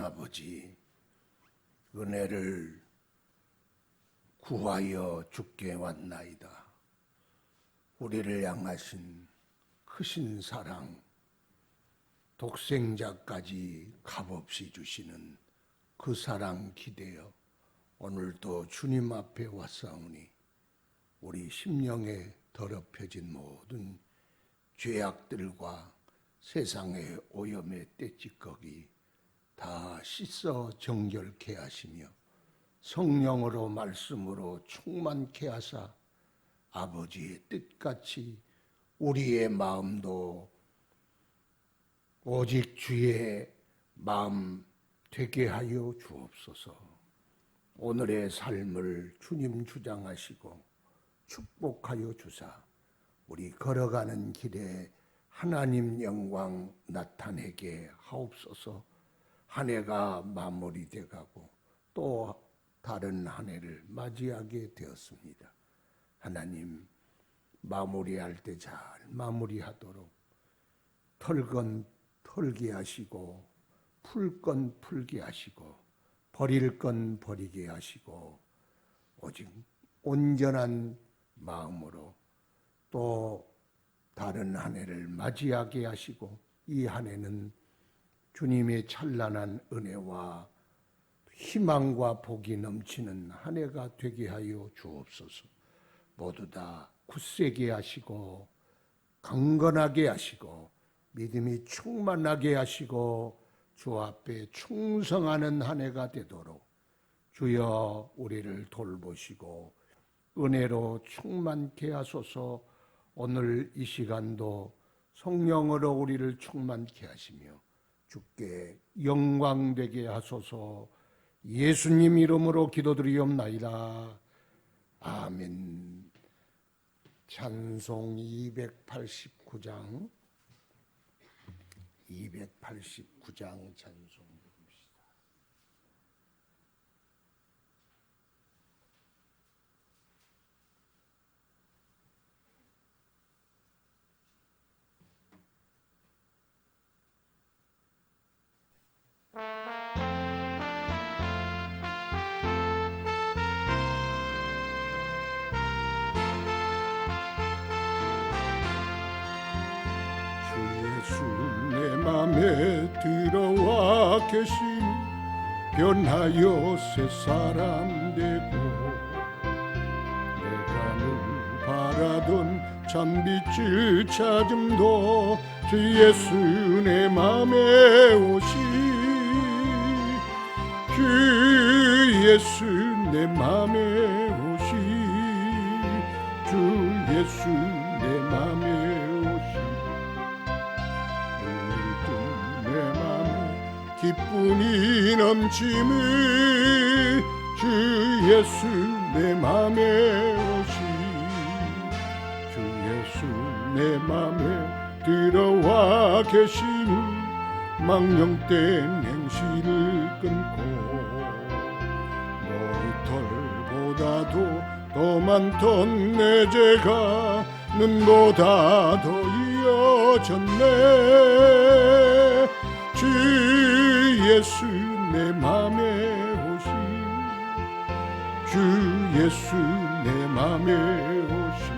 아버지, 은혜를 구하여 주께 왔나이다. 우리를 향하신 크신 사랑, 독생자까지 값없이 주시는 그 사랑 기대어 오늘도 주님 앞에 왔사오니 우리 심령에 더럽혀진 모든 죄악들과 세상의 오염의 때찌꺼기 다 씻어 정결케 하시며 성령으로 말씀으로 충만케 하사 아버지의 뜻같이 우리의 마음도 오직 주의 마음 되게 하여 주옵소서. 오늘의 삶을 주님 주장하시고 축복하여 주사 우리 걸어가는 길에 하나님 영광 나타내게 하옵소서. 한 해가 마무리돼 가고 또 다른 한 해를 맞이하게 되었습니다. 하나님, 마무리할 때 잘 마무리하도록 털 건 털게 하시고 풀 건 풀게 하시고 버릴 건 버리게 하시고 오직 온전한 마음으로 또 다른 한 해를 맞이하게 하시고 이 한 해는 주님의 찬란한 은혜와 희망과 복이 넘치는 한 해가 되게 하여 주옵소서. 모두 다 굳세게 하시고 강건하게 하시고 믿음이 충만하게 하시고 주 앞에 충성하는 한 해가 되도록 주여 우리를 돌보시고 은혜로 충만케 하소서. 오늘 이 시간도 성령으로 우리를 충만케 하시며 주께 영광되게 하소서. 예수님 이름으로 기도드리옵나이다. 아멘. 찬송 289장 찬송 부릅시다. 내 맘에 들어와 계신 변하여 새 사람 되고 내가 늘 바라던 참빛을 찾음도 주 예수 내 맘에 오시 주 예수 내 맘에 오시 주 예수 내 맘에 기쁨이 넘침을 주 예수 내 맘에 오시 주 예수 내 맘에 들어와 계시니 망령된 행실을 끊고 머리털보다도 더 많던 내 죄가 눈보다 더 이어졌네. 주 예수 내 맘에 오시 주 예수 내 맘에 오시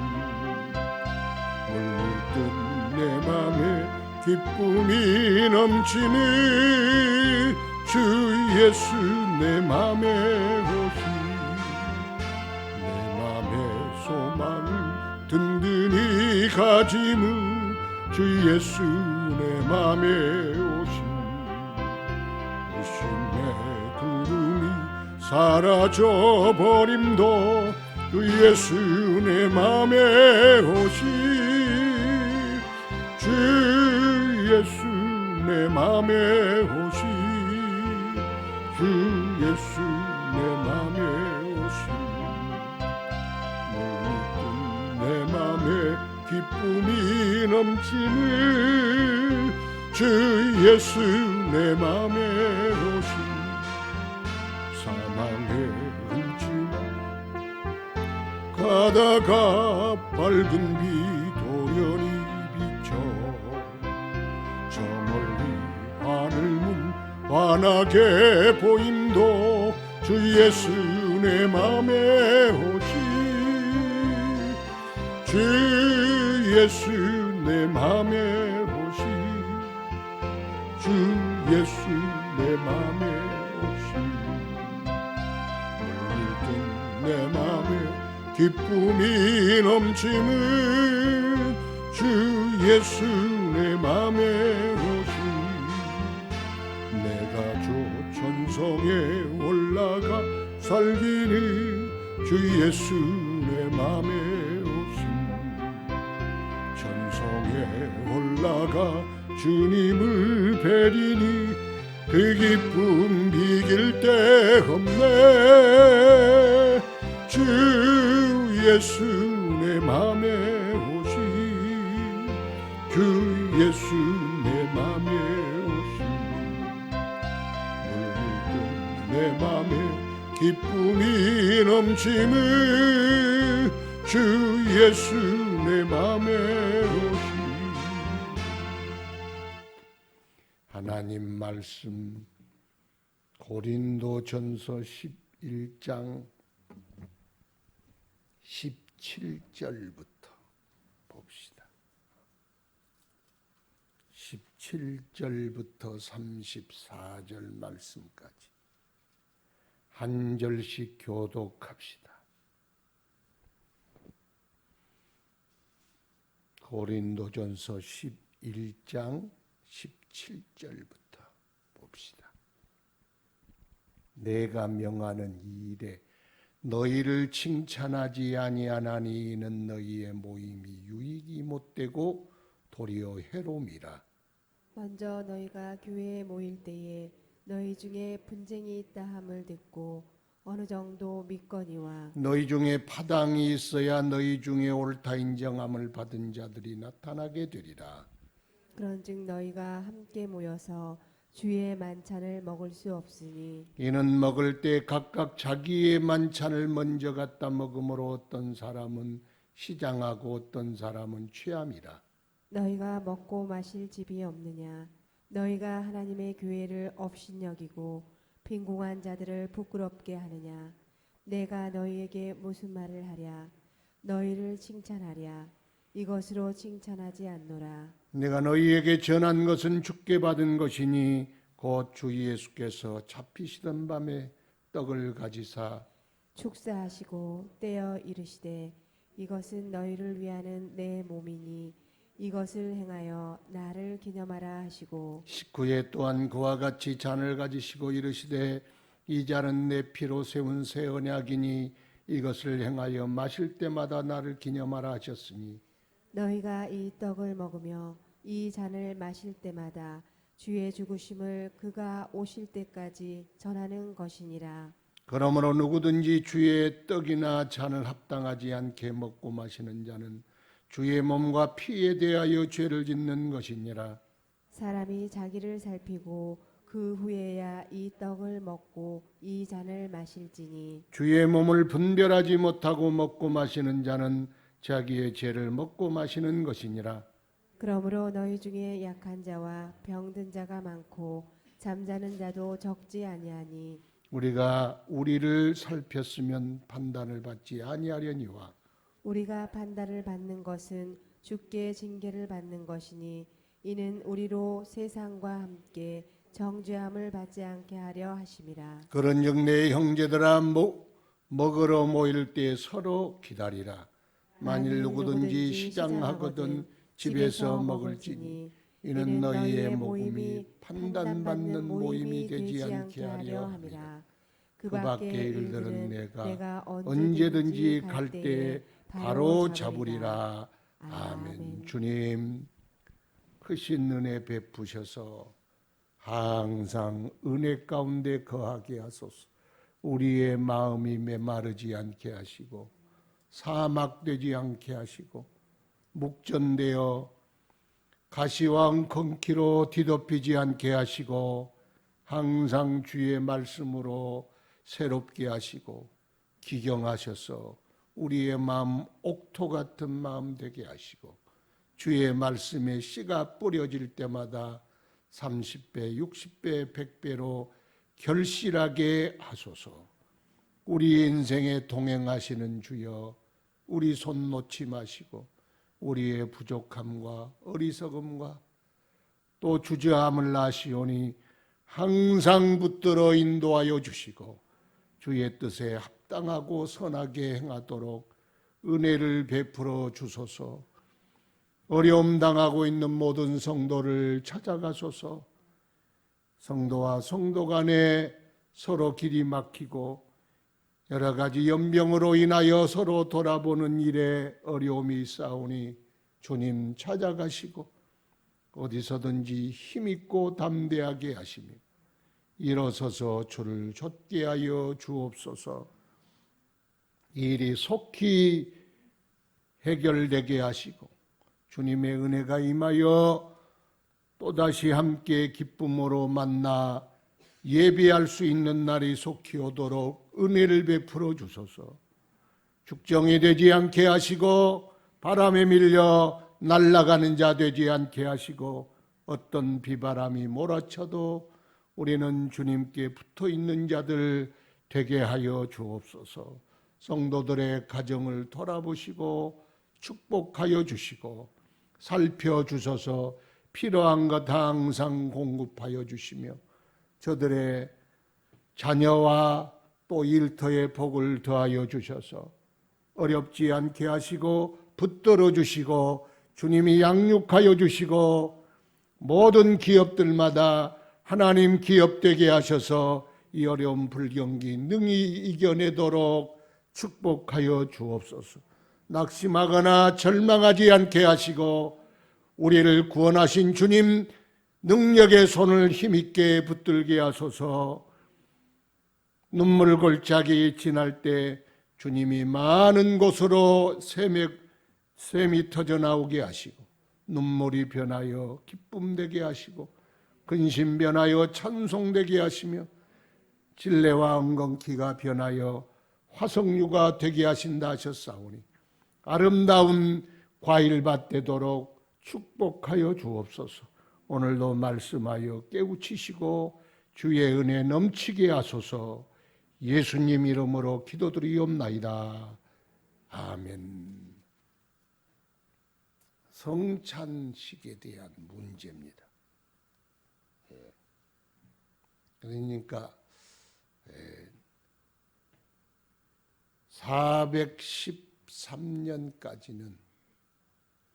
물든 내 맘에 기쁨이 넘치는 주 예수 내 맘에 오시 내 맘의 소망을 든든히 가짐은 주 예수 내 맘에 오시 구름이 사라져버림도 주 예수 내 맘에 오시 주 예수 내 맘에 오시 주 예수 내 맘에 오시 물든 내 맘에 기쁨이 넘치는 주 예수 내 맘에 오시 사망의 음침한 가다가 밝은 비 도연히 비쳐 저 멀리 하늘 문 환하게 보임도 주 예수 내 맘에 오시 주 예수 내 맘에 오시 주 예수 내 맘에 오시 물든 내 맘에 기쁨이 넘치는 주 예수 내 맘에 오시 내가 저 천성에 올라가 살기는 주 예수 내 맘에 오시 천성에 올라가 주님을 뵈리니 그 기쁨 비길 데 없네 주 예수 내 맘에 오시 주 예수 내 맘에 오시 물든 내 맘에 기쁨이 넘치는 주 예수 내 맘에 오시 하나님 말씀 고린도전서 11장 17절부터 봅시다. 17절부터 34절 말씀까지 한 절씩 교독합시다. 고린도전서 11장 17절부터 봅시다. 내가 명하는 이 일에 너희를 칭찬하지 아니하나니 이는 너희의 모임이 유익이 못되고 도리어 해로움이라. 먼저 너희가 교회에 모일 때에 너희 중에 분쟁이 있다 함을 듣고 어느 정도 믿거니와 너희 중에 파당이 있어야 너희 중에 옳다 인정함을 받은 자들이 나타나게 되리라. 그런즉 너희가 함께 모여서 주의 만찬을 먹을 수 없으니 이는 먹을 때 각각 자기의 만찬을 먼저 갖다 먹음으로 어떤 사람은 시장하고 어떤 사람은 취함이라. 너희가 먹고 마실 집이 없느냐 너희가 하나님의 교회를 업신여기고 빈궁한 자들을 부끄럽게 하느냐 내가 너희에게 무슨 말을 하랴 너희를 칭찬하랴 이것으로 칭찬하지 않노라. 내가 너희에게 전한 것은 주께 받은 것이니 곧 주 예수께서 잡히시던 밤에 떡을 가지사 축사하시고 떼어 이르시되 이것은 너희를 위하는 내 몸이니 이것을 행하여 나를 기념하라 하시고 식후에 또한 그와 같이 잔을 가지시고 이르시되 이 잔은 내 피로 세운 새 언약이니 이것을 행하여 마실 때마다 나를 기념하라 하셨으니 너희가 이 떡을 먹으며 이 잔을 마실 때마다 주의 죽으심을 그가 오실 때까지 전하는 것이니라. 그러므로 누구든지 주의 떡이나 잔을 합당하지 않게 먹고 마시는 자는 주의 몸과 피에 대하여 죄를 짓는 것이니라. 사람이 자기를 살피고 그 후에야 이 떡을 먹고 이 잔을 마실지니 주의 몸을 분별하지 못하고 먹고 마시는 자는 자기의 죄를 먹고 마시는 것이니라. 그러므로 너희 중에 약한 자와 병든 자가 많고 잠자는 자도 적지 아니하니 우리가 우리를 살폈으면 판단을 받지 아니하려니와 우리가 판단을 받는 것은 주께 징계를 받는 것이니 이는 우리로 세상과 함께 정죄함을 받지 않게 하려 하심이라. 그런즉 내 형제들아 먹으러 모일 때 서로 기다리라. 만일 누구든지 시장하거든 집에서 먹을지니 이는 너희의 모임이 판단받는 모임이 되지 않게 하려 함이라. 그 밖에 일들은 내가 언제든지 갈 때 바로 잡으리라. 아멘. 주님 크신 은혜 베푸셔서 항상 은혜 가운데 거하게 하소서. 우리의 마음이 메마르지 않게 하시고 사막되지 않게 하시고 묵전되어 가시와 엉겅퀴로 뒤덮이지 않게 하시고 항상 주의 말씀으로 새롭게 하시고 기경하셔서 우리의 마음 옥토 같은 마음 되게 하시고 주의 말씀에 씨가 뿌려질 때마다 30배, 60배, 100배로 결실하게 하소서. 우리 인생에 동행하시는 주여, 우리 손 놓지 마시고 우리의 부족함과 어리석음과 또 주저함을 아시오니 항상 붙들어 인도하여 주시고 주의 뜻에 합당하고 선하게 행하도록 은혜를 베풀어 주소서. 어려움 당하고 있는 모든 성도를 찾아가소서. 성도와 성도 간에 서로 길이 막히고 여러 가지 연병으로 인하여 서로 돌아보는 일에 어려움이 있사오니 주님 찾아가시고 어디서든지 힘있고 담대하게 하시며 일어서서 주를 좇게 하여 주옵소서. 이 일이 속히 해결되게 하시고 주님의 은혜가 임하여 또다시 함께 기쁨으로 만나 예배할 수 있는 날이 속히 오도록 은혜를 베풀어 주소서. 죽정이 되지 않게 하시고 바람에 밀려 날아가는 자 되지 않게 하시고 어떤 비바람이 몰아쳐도 우리는 주님께 붙어 있는 자들 되게 하여 주옵소서. 성도들의 가정을 돌아보시고 축복하여 주시고 살펴주셔서 필요한 것 항상 공급하여 주시며 저들의 자녀와 또 일터의 복을 더하여 주셔서 어렵지 않게 하시고 붙들어 주시고 주님이 양육하여 주시고 모든 기업들마다 하나님 기업되게 하셔서 이 어려운 불경기 능히 이겨내도록 축복하여 주옵소서. 낙심하거나 절망하지 않게 하시고 우리를 구원하신 주님 능력의 손을 힘있게 붙들게 하소서. 눈물 골짜기 지날 때 주님이 많은 곳으로 샘이 터져 나오게 하시고 눈물이 변하여 기쁨 되게 하시고 근심 변하여 찬송되게 하시며 진례와 엉겅퀴가 변하여 화석류가 되게 하신다 하셨사오니 아름다운 과일밭 되도록 축복하여 주옵소서. 오늘도 말씀하여 깨우치시고 주의 은혜 넘치게 하소서. 예수님 이름으로 기도드리옵나이다. 아멘. 성찬식에 대한 문제입니다. 그러니까 413년까지는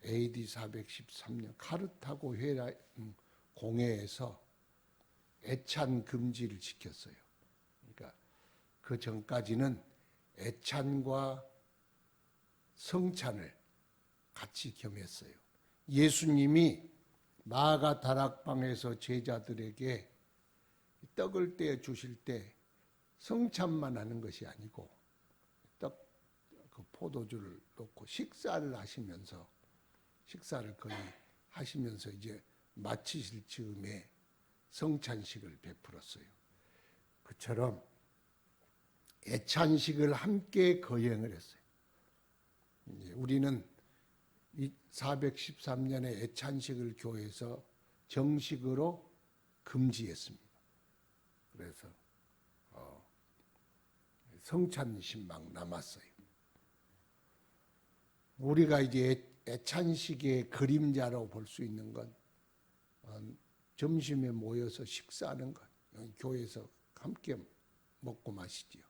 AD 413년 카르타고 공회에서 애찬 금지를 지켰어요. 그러니까 그 전까지는 애찬과 성찬을 같이 겸했어요. 예수님이 마가 다락방에서 제자들에게 떡을 떼어 주실 때 성찬만 하는 것이 아니고 떡, 그 포도주를 놓고 식사를 거의 하시면서 이제 마치실 즈음에 성찬식을 베풀었어요. 그처럼 애찬식을 함께 거행을 했어요. 우리는 413년에 애찬식을 교회에서 정식으로 금지했습니다. 그래서 성찬식만 남았어요. 우리가 이제 애찬식의 그림자로 볼 수 있는 건 점심에 모여서 식사하는 것, 교회에서 함께 먹고 마시지요.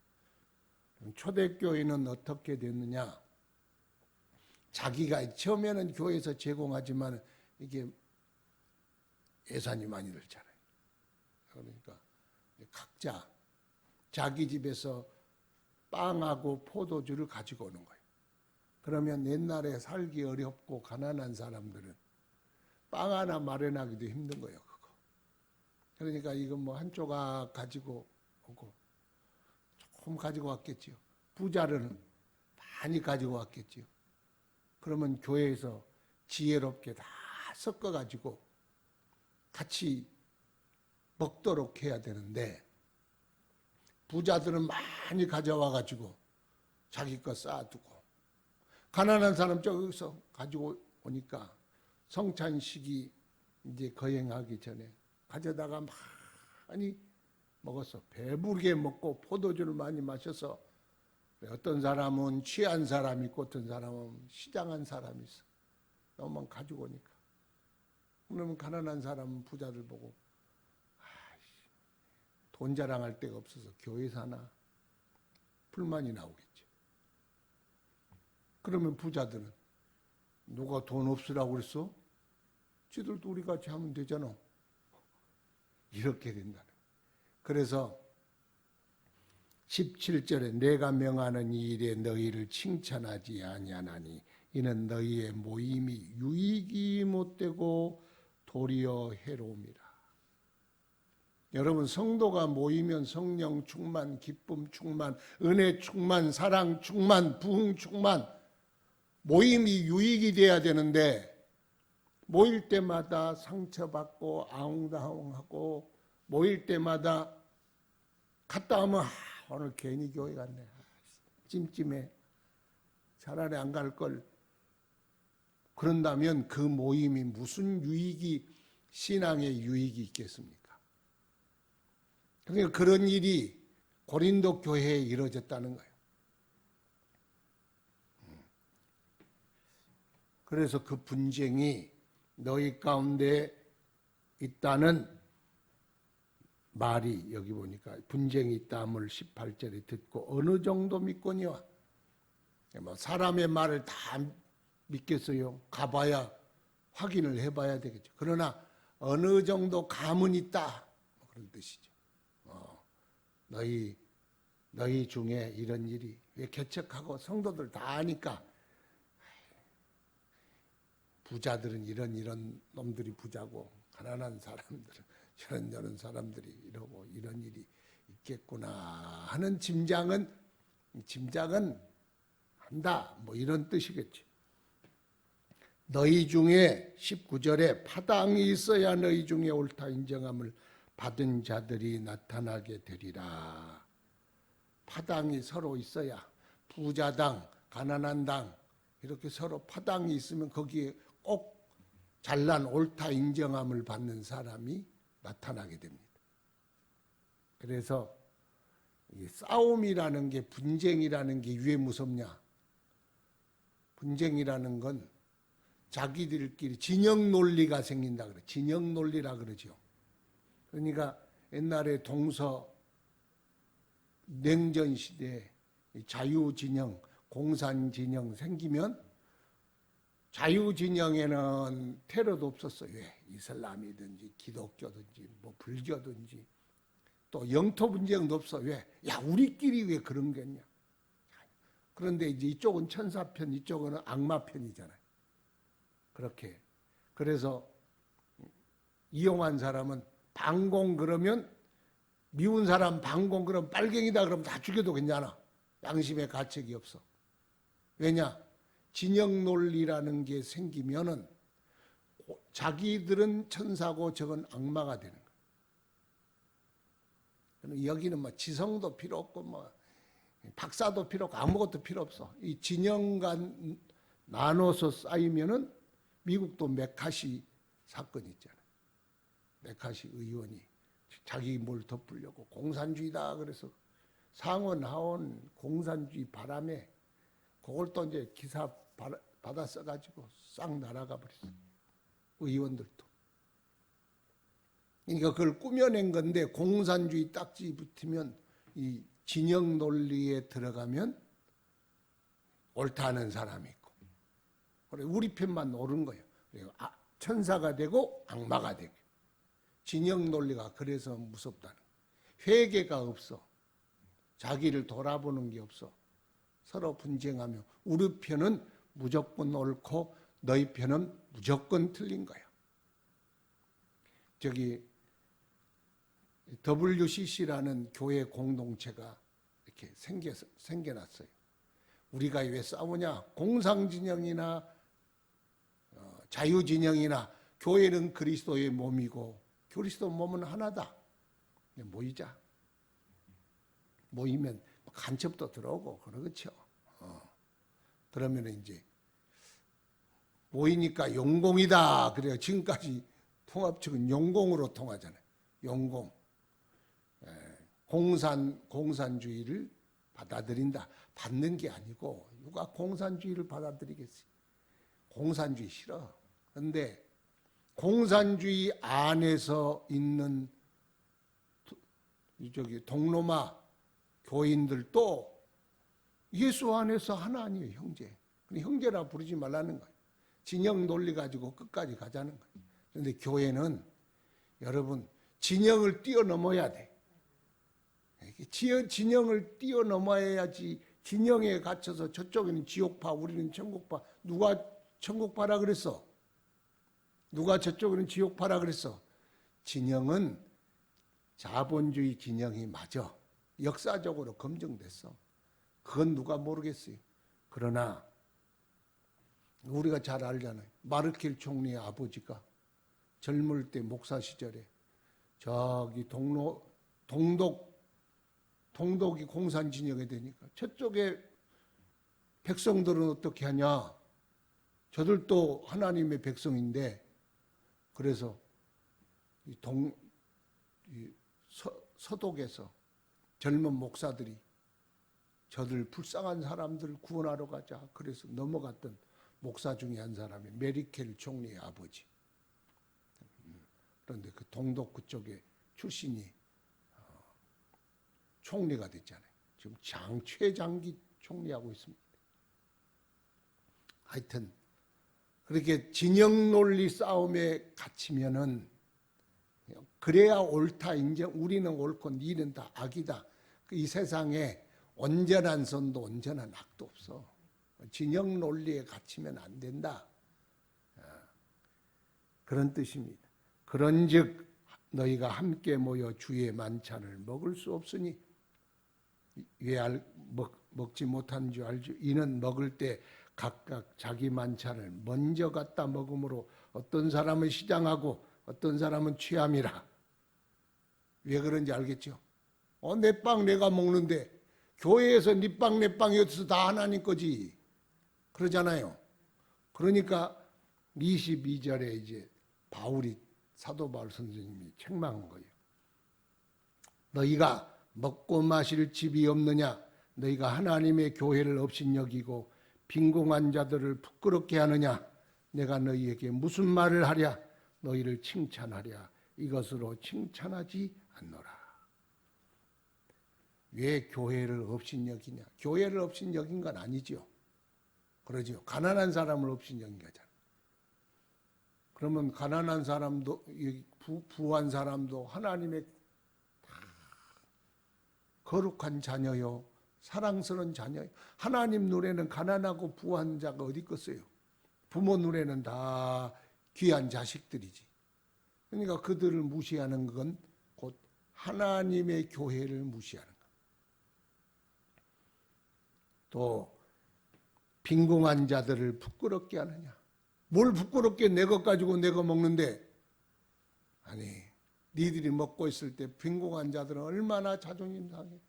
초대교회는 어떻게 됐느냐? 자기가 처음에는 교회에서 제공하지만 이게 예산이 많이 들잖아요. 그러니까 각자 자기 집에서 빵하고 포도주를 가지고 오는 거예요. 그러면 옛날에 살기 어렵고 가난한 사람들은 빵 하나 마련하기도 힘든 거예요. 그거. 그러니까 이거 뭐 한 조각 가지고 오고 조금 가지고 왔겠지요. 부자는 많이 가지고 왔겠지요. 그러면 교회에서 지혜롭게 다 섞어가지고 같이 먹도록 해야 되는데 부자들은 많이 가져와가지고 자기 거 쌓아두고 가난한 사람 저기서 가지고 오니까 성찬식이 이제 거행하기 전에 가져다가 많이 먹었어. 배부르게 먹고 포도주를 많이 마셔서 어떤 사람은 취한 사람이 있고 어떤 사람은 시장한 사람이 있어. 너무 가지고 오니까. 그러면 가난한 사람은 부자들 보고 돈 자랑할 데가 없어서 교회 사나 불만이 나오겠지. 그러면 부자들은 누가 돈 없으라고 그랬어? 지들도 우리 같이 하면 되잖아. 이렇게 된다는 거예요. 그래서 17절에 내가 명하는 이 일에 너희를 칭찬하지 아니하나니 이는 너희의 모임이 유익이 못되고 도리어 해로움이라. 여러분, 성도가 모이면 성령 충만, 기쁨 충만, 은혜 충만, 사랑 충만, 부흥 충만, 모임이 유익이 돼야 되는데 모일 때마다 상처받고 아웅다웅하고 모일 때마다 갔다 오면 오늘 괜히 교회 갔네. 찜찜해. 차라리 안 갈 걸. 그런다면 그 모임이 무슨 유익이, 신앙의 유익이 있겠습니까? 그러니까 그런 일이 고린도 교회에 이루어졌다는 거예요. 그래서 그 분쟁이 너희 가운데 있다는 말이 여기 보니까 분쟁이 있다함을 18절에 듣고 어느 정도 믿거니와. 사람의 말을 다 믿겠어요? 가봐야 확인을 해봐야 되겠죠. 그러나 어느 정도 감은 있다, 그런 뜻이죠. 너희 중에 이런 일이 왜 개척하고 성도들 다 아니까 부자들은 이런 놈들이 부자고 가난한 사람들은 저런 사람들이 이러고 이런 일이 있겠구나 하는 짐작은 한다, 뭐 이런 뜻이겠지. 너희 중에 19절에 파당이 있어야 너희 중에 옳다 인정함을 받은 자들이 나타나게 되리라. 파당이 서로 있어야, 부자당, 가난한 당 이렇게 서로 파당이 있으면 거기에 꼭 잘난 옳다 인정함을 받는 사람이 나타나게 됩니다. 그래서 싸움이라는 게, 분쟁이라는 게 왜 무섭냐? 분쟁이라는 건 자기들끼리 진영 논리가 생긴다 그래. 진영 논리라 그러죠. 그러니까 옛날에 동서 냉전 시대에 자유 진영, 공산 진영 생기면 자유 진영에는 테러도 없었어요. 왜? 이슬람이든지 기독교든지 뭐 불교든지 또 영토 분쟁도 없어. 왜? 야, 우리끼리 왜 그런 거냐? 그런데 이제 이쪽은 천사편, 이쪽은 악마편이잖아요. 그렇게. 그래서 이용한 사람은 반공 그러면, 미운 사람 반공 그러면 빨갱이다 그러면 다 죽여도 괜찮아. 양심의 가책이 없어. 왜냐? 진영 논리라는 게 생기면은 자기들은 천사고 저건 악마가 되는 거예요. 여기는 뭐 지성도 필요 없고 뭐 박사도 필요 없고 아무것도 필요 없어. 이 진영간 나눠서 쌓이면은 미국도 메카시 사건 있잖아요. 메카시 의원이 자기 뭘 덮으려고 공산주의다 그래서 상원 하원 공산주의 바람에 그걸 또 이제 기사 받아 써가지고 싹 날아가 버렸어. 의원들도. 그러니까 그걸 꾸며낸 건데 공산주의 딱지 붙으면 이 진영 논리에 들어가면 옳다 하는 사람이 있고 그래 우리 편만 옳은 거예요. 천사가 되고 악마가 되고 진영 논리가 그래서 무섭다는 거예요. 회개가 없어. 자기를 돌아보는 게 없어. 서로 분쟁하며 우리 편은 무조건 옳고 너희 편은 무조건 틀린 거야. 저기 WCC라는 교회 공동체가 이렇게 생겨났어요. 우리가 왜 싸우냐? 공산진영이나 자유진영이나 교회는 그리스도의 몸이고 그리스도 몸은 하나다. 모이자. 모이면 간첩도 들어오고 그러겠죠. 그러면 이제 모이니까 용공이다. 그래요. 지금까지 통합 측은 용공으로 통하잖아요. 용공, 공산주의를 받아들인다. 받는 게 아니고 누가 공산주의를 받아들이겠어요. 공산주의 싫어. 그런데 공산주의 안에서 있는 동로마 교인들도 예수 안에서 하나 아니에요. 형제. 형제라 부르지 말라는 거예요. 진영 논리 가지고 끝까지 가자는 거예요. 그런데 교회는 여러분 진영을 뛰어넘어야 돼. 진영을 뛰어넘어야지. 진영에 갇혀서 저쪽에는 지옥파, 우리는 천국파. 누가 천국파라 그랬어? 누가 저쪽에는 지옥파라 그랬어? 진영은 자본주의 진영이 맞아. 역사적으로 검증됐어. 그건 누가 모르겠어요. 그러나 우리가 잘 알잖아요. 마르켈 총리의 아버지가 젊을 때 목사 시절에 저기 동독이 공산 진영이 되니까 저쪽에 백성들은 어떻게 하냐? 저들도 하나님의 백성인데 그래서 서독에서 젊은 목사들이 저들 불쌍한 사람들을 구원하러 가자. 그래서 넘어갔던 목사 중에 한 사람이 메리켈 총리의 아버지. 그런데 그 동독 그쪽에 출신이 총리가 됐잖아요. 지금 최장기 총리하고 있습니다. 하여튼 그렇게 진영 논리 싸움에 갇히면은 그래야 옳다 인정. 우리는 옳고 니는 다 악이다. 이 세상에 온전한 선도 온전한 악도 없어. 진영 논리에 갇히면 안 된다. 그런 뜻입니다. 그런즉 너희가 함께 모여 주의 만찬을 먹을 수 없으니 왜 먹지 못한 줄 알죠? 이는 먹을 때 각각 자기 만찬을 먼저 갖다 먹으므로 어떤 사람은 시장하고 어떤 사람은 취함이라. 왜 그런지 알겠죠? 내 빵 내가 먹는데 교회에서 네 빵 내 빵이 어디서 다 하나님 거지. 그러잖아요. 그러니까 22절에 이제 사도 바울 선생님이 책망한 거예요. 너희가 먹고 마실 집이 없느냐? 너희가 하나님의 교회를 업신여기고 빈궁한 자들을 부끄럽게 하느냐? 내가 너희에게 무슨 말을 하랴? 너희를 칭찬하랴. 이것으로 칭찬하지 않노라. 왜 교회를 업신여기냐? 교회를 업신여긴 건 아니죠. 그러죠. 가난한 사람을 업신여긴 거잖아. 그러면 가난한 사람도 부한 사람도 하나님의 거룩한 자녀요. 사랑스러운 자녀요. 하나님 눈에는 가난하고 부한 자가 어디 있겠어요? 부모 눈에는 다 귀한 자식들이지. 그러니까 그들을 무시하는 건 곧 하나님의 교회를 무시하는 것. 또 빈궁한 자들을 부끄럽게 하느냐. 뭘 부끄럽게 내 것 가지고 내가 먹는데. 아니 니들이 먹고 있을 때 빈궁한 자들은 얼마나 자존심 상해.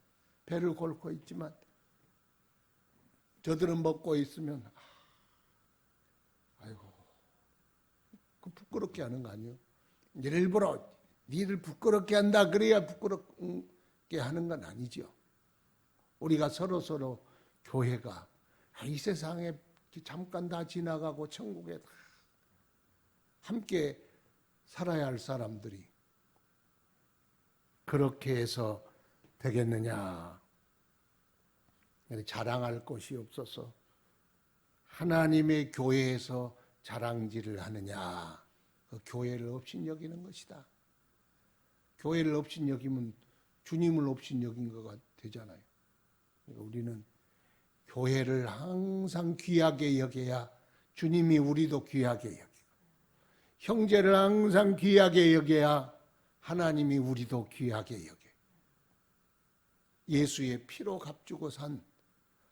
배를 골고 있지만 저들은 먹고 있으면 아이고 그 부끄럽게 하는 거 아니에요. 일부러 니들 부끄럽게 한다 그래야 부끄럽게 하는 건 아니죠. 우리가 서로 교회가 이 세상에 잠깐 다 지나가고 천국에 함께 살아야 할 사람들이 그렇게 해서 되겠느냐. 자랑할 것이 없어서 하나님의 교회에서 자랑질을 하느냐. 그 교회를 업신여기는 것이다. 교회를 업신여기면 주님을 업신여긴 거가 되잖아요. 그러니까 우리는 교회를 항상 귀하게 여겨야 주님이 우리도 귀하게 여기고, 형제를 항상 귀하게 여겨야 하나님이 우리도 귀하게 여겨요. 예수의 피로 값주고 산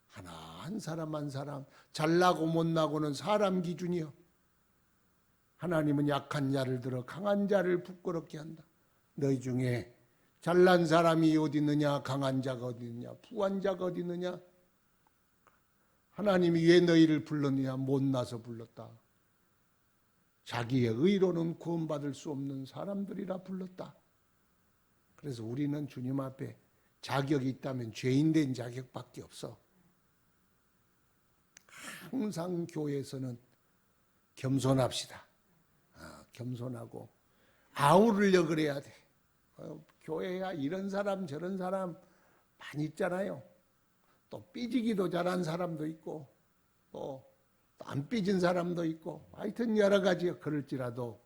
하나 한 사람 한 사람, 잘나고 못나고는 사람 기준이요. 하나님은 약한 자를 들어 강한 자를 부끄럽게 한다. 너희 중에 잘난 사람이 어디 있느냐, 강한 자가 어디 있느냐, 부한 자가 어디 있느냐. 하나님이 왜 너희를 불렀느냐, 못나서 불렀다. 자기의 의로는 구원받을 수 없는 사람들이라 불렀다. 그래서 우리는 주님 앞에 자격이 있다면 죄인된 자격밖에 없어. 항상 교회에서는 겸손합시다. 겸손하고 아우르려 그래야 돼. 교회야 이런 사람 저런 사람 많이 있잖아요. 또 삐지기도 잘한 사람도 있고 또 안 삐진 사람도 있고 하여튼 여러 가지 그럴지라도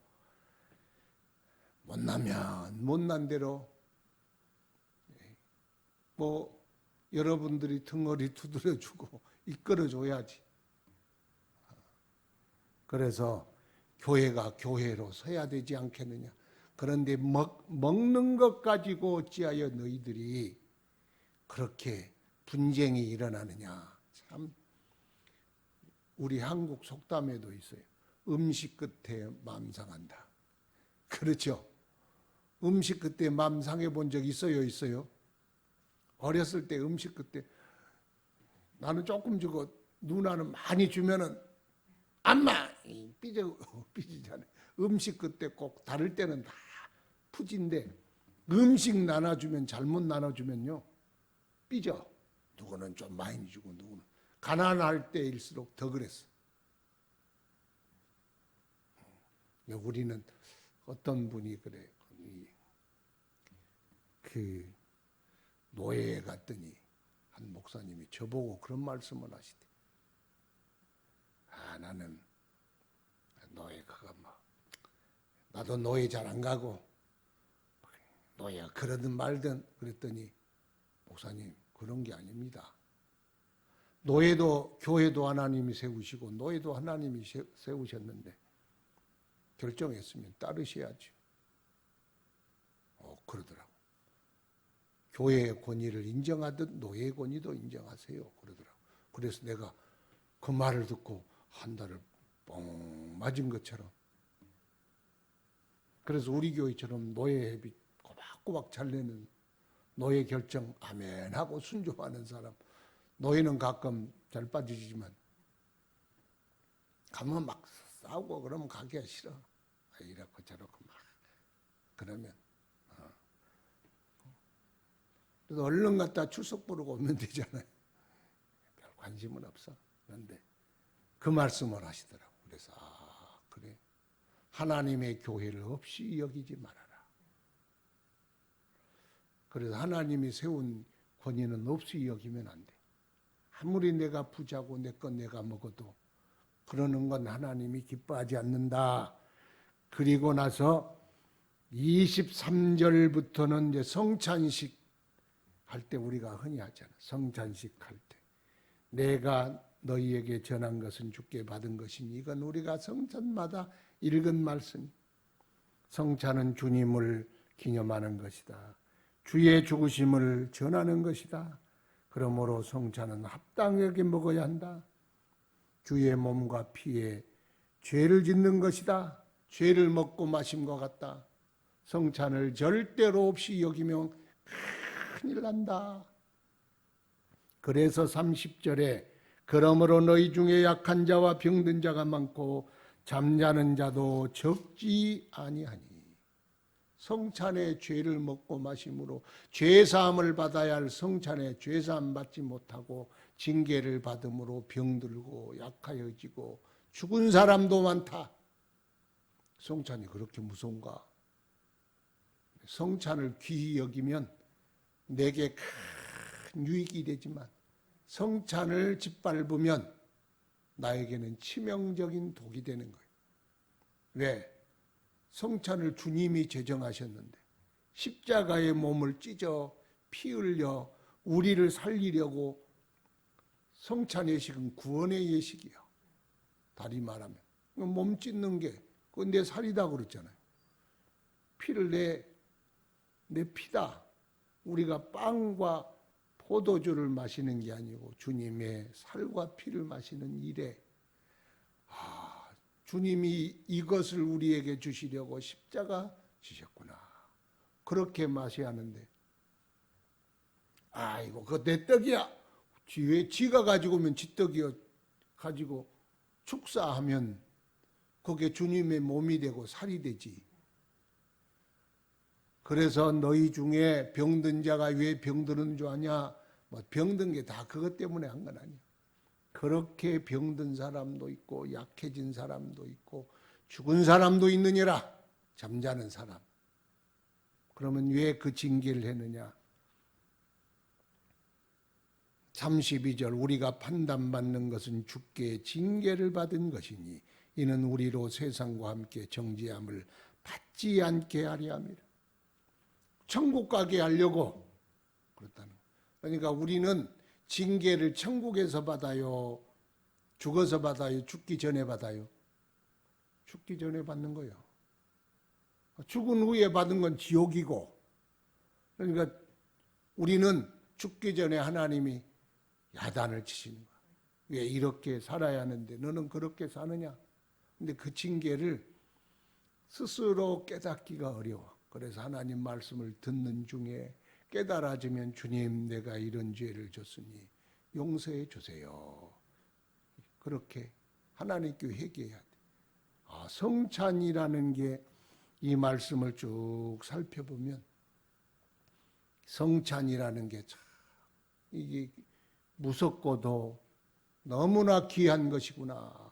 못나면 못난 대로 뭐 여러분들이 등허리 두드려주고 이끌어줘야지. 그래서 교회가 교회로 서야 되지 않겠느냐. 그런데 먹는 것 가지고 어찌하여 너희들이 그렇게 분쟁이 일어나느냐. 참 우리 한국 속담에도 있어요. 음식 끝에 맘 상한다. 그렇죠. 음식 끝에 맘 상해 본 적 있어요? 있어요? 어렸을 때 음식 끝에 나는 조금 주고 누나는 많이 주면은 안마 삐지잖아요. 음식 끝에 꼭 다를 때는 다 푸진데 음식 나눠주면 잘못 나눠주면요 삐져. 누구는 좀 많이 주고 누구는 가난할 때일수록 더 그랬어. 우리는 어떤 분이 그래 그 노예에 갔더니 한 목사님이 저보고 그런 말씀을 하시대. 나는 노예 그거 뭐 나도 노예 잘 안 가고 노예가 그러든 말든 그랬더니 목사님 그런 게 아닙니다. 노예도 교회도 하나님이 세우시고 노예도 하나님이 세우셨는데 결정했으면 따르셔야죠. 그러더라고. 교회의 권위를 인정하듯 노예의 권위도 인정하세요. 그러더라고. 그래서 내가 그 말을 듣고 한 달을 뻥 맞은 것처럼. 그래서 우리 교회처럼 노예회비 꼬박꼬박 잘 내는 노예 결정 아멘 하고 순종하는 사람. 노예는 가끔 잘 빠지지만 가면 막 싸우고 그러면 가기가 싫어. 이렇고 저렇고 막 그러면 그래서 얼른 갔다 출석 부르고 오면 되잖아요. 별 관심은 없어. 그런데 그 말씀을 하시더라고. 그래서 그래 하나님의 교회를 없이 여기지 말아라. 그래서 하나님이 세운 권위는 없이 여기면 안 돼. 아무리 내가 부자고 내 건 내가 먹어도 그러는 건 하나님이 기뻐하지 않는다. 그리고 나서 23절부터는 이제 성찬식 할 때 우리가 흔히 하잖아. 성찬식 할 때 내가 너희에게 전한 것은 주께 받은 것이니 이건 우리가 성찬마다 읽은 말씀. 성찬은 주님을 기념하는 것이다. 주의 죽으심을 전하는 것이다. 그러므로 성찬은 합당하게 먹어야 한다. 주의 몸과 피에 죄를 짓는 것이다. 죄를 먹고 마심과 같다. 성찬을 절대로 없이 여기면 큰일 난다. 그래서 30절에 그러므로 너희 중에 약한 자와 병든 자가 많고 잠자는 자도 적지 아니하니 성찬의 죄를 먹고 마심으로 죄사함을 받아야 할 성찬의 죄사함 받지 못하고 징계를 받음으로 병들고 약하여지고 죽은 사람도 많다. 성찬이 그렇게 무서운가? 성찬을 귀히 여기면 내게 큰 유익이 되지만 성찬을 짓밟으면 나에게는 치명적인 독이 되는 거예요. 왜? 성찬을 주님이 제정하셨는데 십자가의 몸을 찢어 피 흘려 우리를 살리려고 성찬 예식은 구원의 예식이야. 다리 말하면 몸 찢는 게 그건 내 살이다 그랬잖아요. 피를 내 피다. 우리가 빵과 포도주를 마시는 게 아니고 주님의 살과 피를 마시는 일에 주님이 이것을 우리에게 주시려고 십자가 지셨구나. 그렇게 마셔야 하는데 아이고 그거 내 떡이야. 왜 지가 가지고 오면 지 떡이요. 가지고 축사하면 그게 주님의 몸이 되고 살이 되지. 그래서 너희 중에 병든 자가 왜 병드는 줄 아냐? 뭐 병든 게 다 그것 때문에 한 건 아니야. 그렇게 병든 사람도 있고 약해진 사람도 있고 죽은 사람도 있느니라. 잠자는 사람. 그러면 왜 그 징계를 했느냐? 32절 우리가 판단받는 것은 주께 징계를 받은 것이니 이는 우리로 세상과 함께 정죄함을 받지 않게 하려 함이라. 천국 가게 하려고 그렇다는 거예요. 그러니까 우리는 징계를 천국에서 받아요? 죽어서 받아요? 죽기 전에 받아요? 죽기 전에 받는 거예요. 죽은 후에 받은 건 지옥이고, 그러니까 우리는 죽기 전에 하나님이 야단을 치시는 거야. 왜 이렇게 살아야 하는데 너는 그렇게 사느냐? 근데 그 징계를 스스로 깨닫기가 어려워. 그래서 하나님 말씀을 듣는 중에 깨달아지면 주님 내가 이런 죄를 졌으니 용서해 주세요. 그렇게 하나님께 회개해야 돼. 성찬이라는 게 이 말씀을 쭉 살펴보면 성찬이라는 게 참 이게 무섭고도 너무나 귀한 것이구나.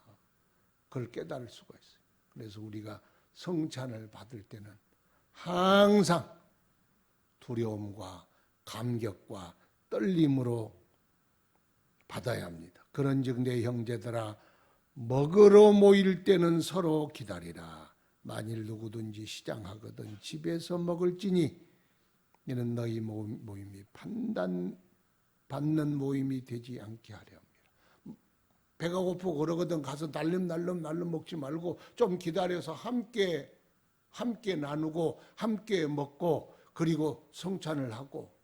그걸 깨달을 수가 있어요. 그래서 우리가 성찬을 받을 때는 항상 두려움과 감격과 떨림으로 받아야 합니다. 그런즉 내 형제들아 먹으러 모일 때는 서로 기다리라. 만일 누구든지 시장하거든 집에서 먹을지니 이는 너희 모임이 판단받는 모임이 되지 않게 하려 합니다. 배가 고프고 그러거든 가서 날름 먹지 말고 좀 기다려서 함께 나누고 함께 먹고 그리고 성찬을 하고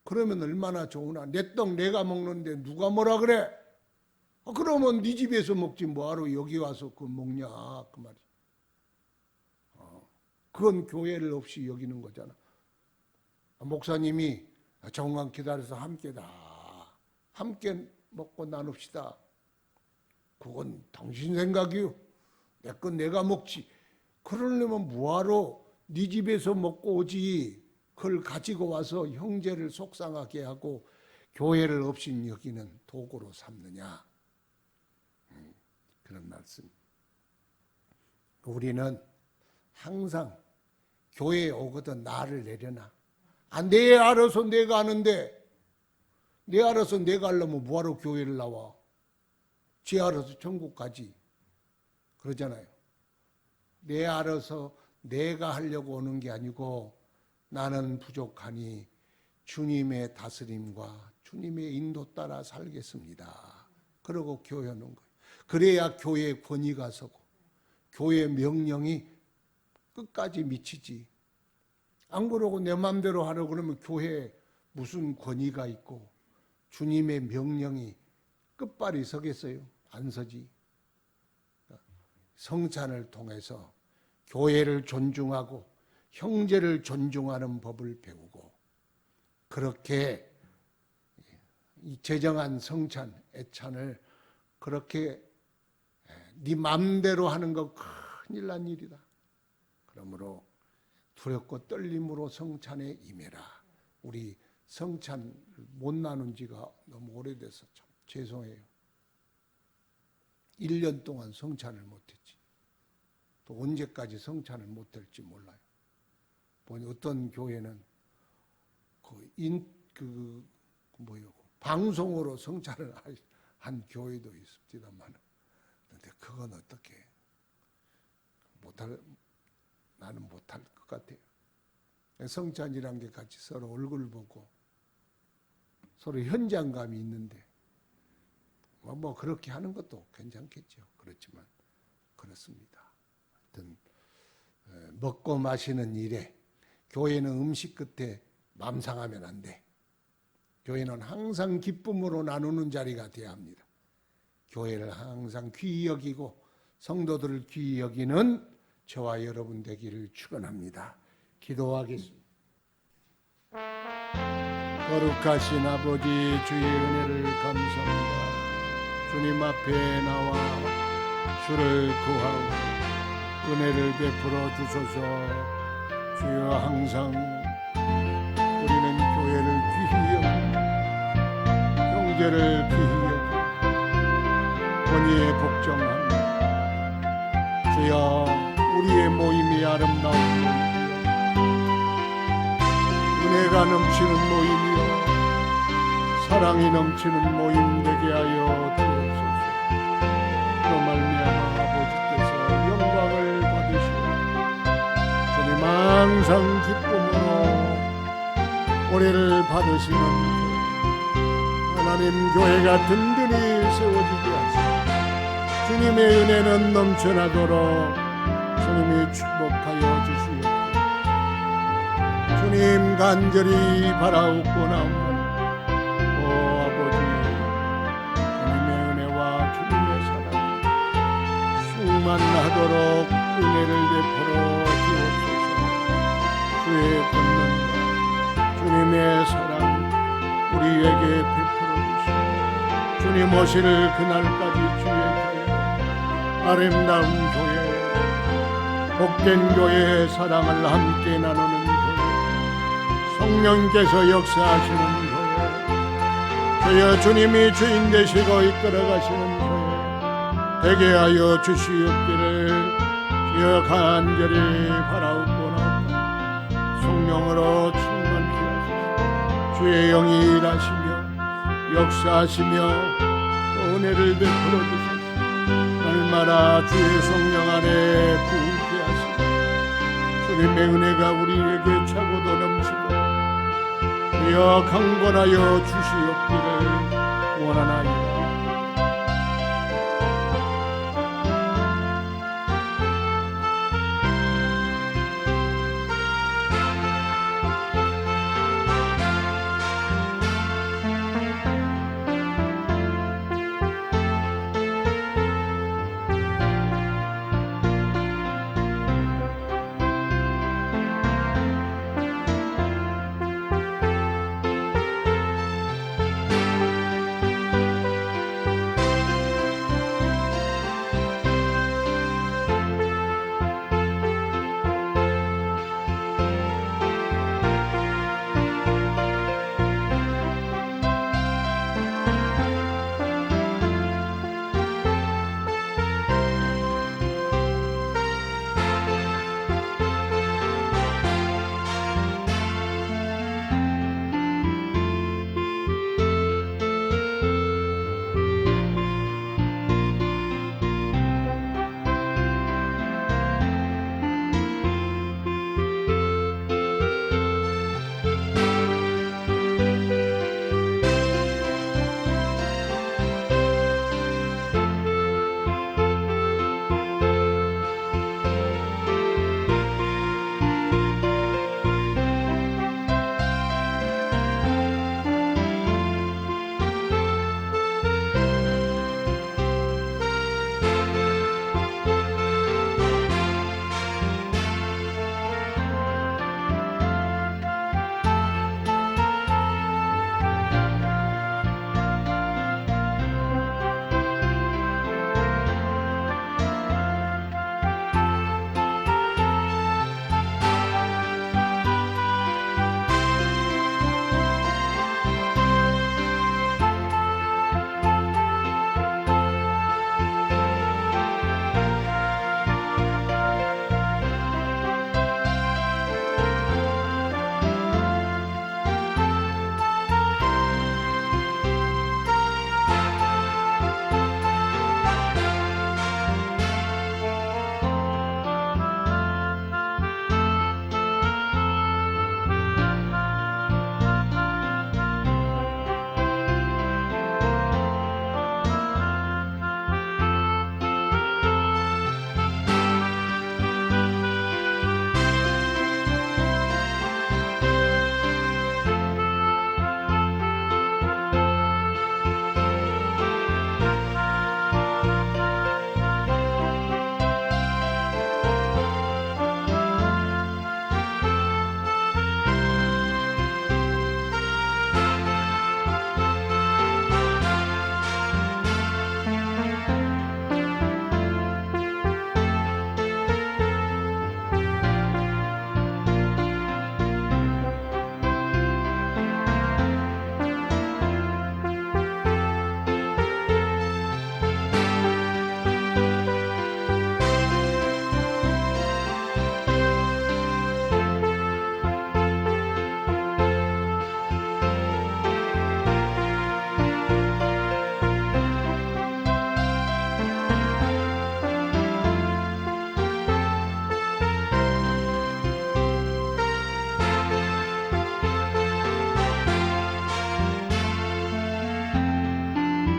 그러면 얼마나 좋으나. 내 떡 내가 먹는데 누가 뭐라 그래? 그러면 네 집에서 먹지 뭐하러 여기 와서 그 먹냐 그 말이. 그건 교회를 없이 여기는 거잖아. 목사님이 정강 기다려서 함께 먹고 나눕시다. 그건 당신 생각이요. 내 건 내가 먹지. 그러려면 뭐하러 네 집에서 먹고 오지. 그걸 가지고 와서 형제를 속상하게 하고 교회를 없이 여기는 도구로 삼느냐. 그런 말씀. 우리는 항상 교회에 오거든 나를 내려놔. 내 알아서 내가 하는데 내 알아서 내가 하려면 뭐하러 교회를 나와. 지 알아서 천국 가지. 그러잖아요. 내 알아서 내가 하려고 오는 게 아니고 나는 부족하니 주님의 다스림과 주님의 인도 따라 살겠습니다. 그러고 교회 오는 거예요. 그래야 교회의 권위가 서고 교회의 명령이 끝까지 미치지. 안 그러고 내 마음대로 하려고 그러면 교회에 무슨 권위가 있고 주님의 명령이 끝발이 서겠어요? 안 서지. 성찬을 통해서 교회를 존중하고 형제를 존중하는 법을 배우고 그렇게 이 제정한 성찬, 애찬을 그렇게 네 맘대로 하는 거 큰일 난 일이다. 그러므로 두렵고 떨림으로 성찬에 임해라. 우리 성찬 못 나눈 지가 너무 오래돼서 참 죄송해요. 1년 동안 성찬을 못했지. 또 언제까지 성찬을 못할지 몰라요. 보니 어떤 교회는 방송으로 성찬을 한 교회도 있습니다만, 그런데 그건 어떻게 나는 못할 것 같아요. 성찬이란 게 같이 서로 얼굴 보고 서로 현장감이 있는데 뭐 그렇게 하는 것도 괜찮겠죠. 그렇지만 그렇습니다. 하여튼 먹고 마시는 일에 교회는 음식 끝에 맘 상하면 안 돼. 교회는 항상 기쁨으로 나누는 자리가 되어야 합니다. 교회를 항상 귀히 여기고 성도들을 귀히 여기는 저와 여러분 되기를 축원합니다. 기도하겠습니다. 거룩하신 아버지, 주의 은혜를 감사합니다. 주님 앞에 나와 주를 구하고 은혜를 베풀어 주소서. 주여 항상 우리는 교회를 귀히 여기고 형제를 귀히 여기고 권위에 복종합니다. 주여 우리의 모임이 아름다운 모임이요 은혜가 넘치는 모임이요 사랑이 넘치는 모임 되게 하여 주옵소서. 또 말미암아 아버지께서 영광을 받으시고 주님 항상 기쁨으로 올해를 받으시는 하나님 교회가 든든히 세워지게 하시고 주님의 은혜는 넘쳐나도록 주님이 축복하여 주시옵소서. 주님 간절히 바라옵고나오니 충만하도록 은혜를 베풀어 주옵소서. 주의 권능과 주님의 사랑 우리에게 베풀어 주시고 주님 오실 그날까지 주의 교회 아름다운 교회 복된 교회의 사랑을 함께 나누는 교회 성령께서 역사하시는 교회 주여 주님이 주인 되시고 이끌어가시는 교회 되게 하여 주시옵기를 주여 간절히 바라옵고나오다. 성령으로 충만케 하소서. 주의 영이 일하시며 역사하시며 은혜를 베풀어 주소서. 날마다 주의 성령 안에 부흥케 하시고 주님의 은혜가 우리에게 차고도 넘치고 주여 강권하여 주시옵기를 원하나이다.